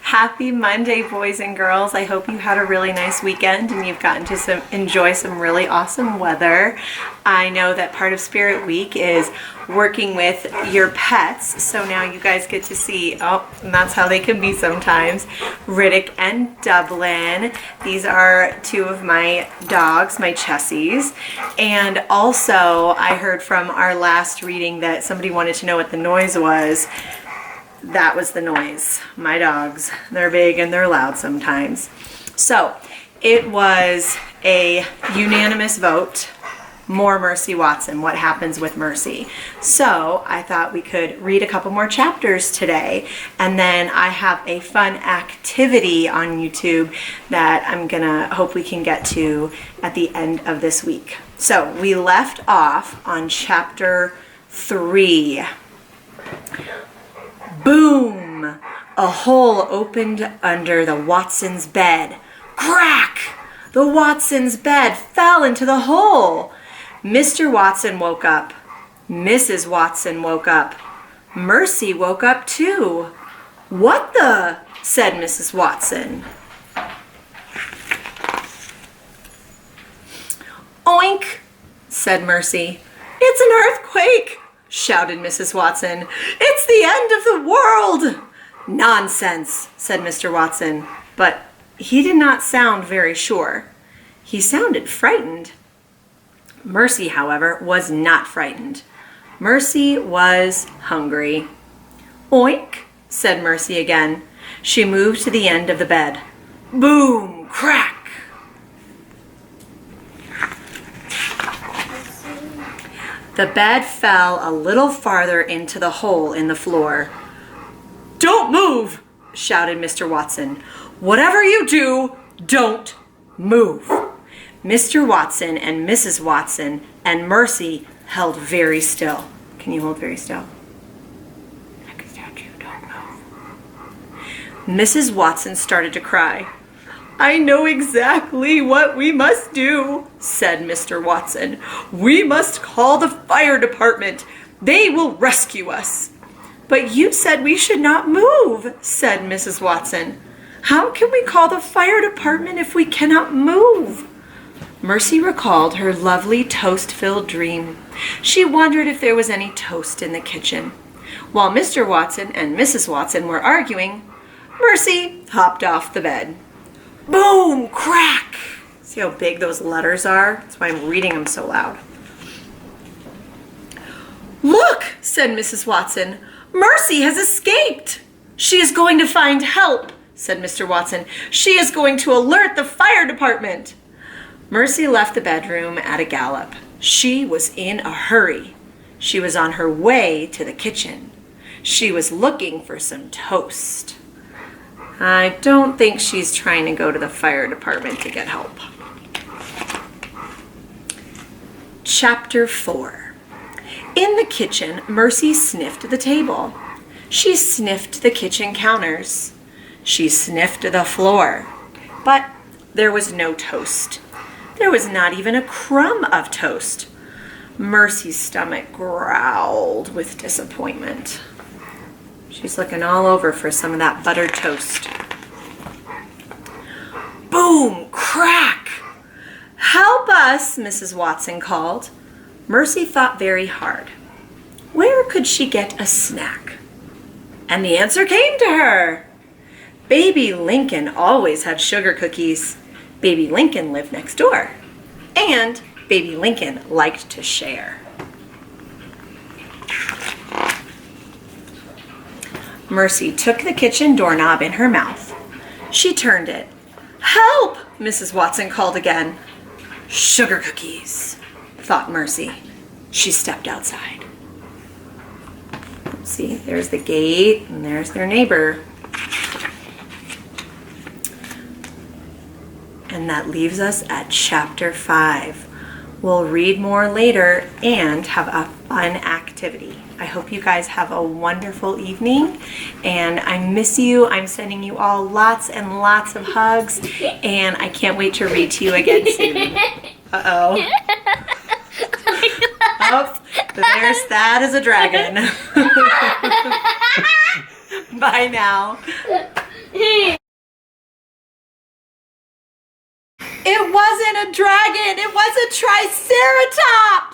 Happy Monday, boys and girls. I hope you had a really nice weekend and you've gotten to enjoy some really awesome weather. I know that part of Spirit Week is working with your pets, so now you guys get to see, and that's how they can be sometimes, Riddick and Dublin. These are two of my dogs, my Chessies. And also, I heard from our last reading that somebody wanted to know what the noise was. That was the noise. My dogs. They're big and they're loud sometimes. So it was a unanimous vote. More Mercy Watson. What happens with Mercy? So I thought we could read a couple more chapters today. And then I have a fun activity on YouTube that I'm gonna hope we can get to at the end of this week. So we left off on chapter 3. Boom! A hole opened under the Watson's bed. Crack! The Watson's bed fell into the hole. Mr. Watson woke up. Mrs. Watson woke up. Mercy woke up too. What the? Said Mrs. Watson. Oink! Said Mercy. It's an earthquake! Shouted Mrs. Watson. It's the end of the world! Nonsense, said Mr. Watson, but he did not sound very sure. He sounded frightened. Mercy, however, was not frightened. Mercy was hungry. Oink, said Mercy again. She moved to the end of the bed. Boom! Crack! The bed fell a little farther into the hole in the floor. Don't move, shouted Mr. Watson. Whatever you do, don't move. Mr. Watson and Mrs. Watson and Mercy held very still. Can you hold very still? Like a statue, don't move. Mrs. Watson started to cry. I know exactly what we must do, said Mr. Watson. We must call the fire department. They will rescue us. But you said we should not move, said Mrs. Watson. How can we call the fire department if we cannot move? Mercy recalled her lovely toast-filled dream. She wondered if there was any toast in the kitchen. While Mr. Watson and Mrs. Watson were arguing, Mercy hopped off the bed. Boom! Crack! See how big those letters are? That's why I'm reading them so loud. Look, said Mrs. Watson. Mercy has escaped. She is going to find help, said Mr. Watson. She is going to alert the fire department. Mercy left the bedroom at a gallop. She was in a hurry. She was on her way to the kitchen. She was looking for some toast. I don't think she's trying to go to the fire department to get help. Chapter 4. In the kitchen, Mercy sniffed the table. She sniffed the kitchen counters. She sniffed the floor. But there was no toast. There was not even a crumb of toast. Mercy's stomach growled with disappointment. She's looking all over for some of that buttered toast. Boom! Crack! Help us, Mrs. Watson called. Mercy thought very hard. Where could she get a snack? And the answer came to her. Baby Lincoln always had sugar cookies. Baby Lincoln lived next door. And Baby Lincoln liked to share. Mercy took the kitchen doorknob in her mouth. She turned it. Help! Mrs. Watson called again. Sugar cookies, thought Mercy. She stepped outside. See, there's the gate, and there's their neighbor. And that leaves us at chapter 5. We'll read more later and have a fun activity. I hope you guys have a wonderful evening, and I miss you. I'm sending you all lots and lots of hugs, and I can't wait to read to you again soon. Uh-oh. Oh, there's that as a dragon. Bye now. a dragon. It was a triceratops.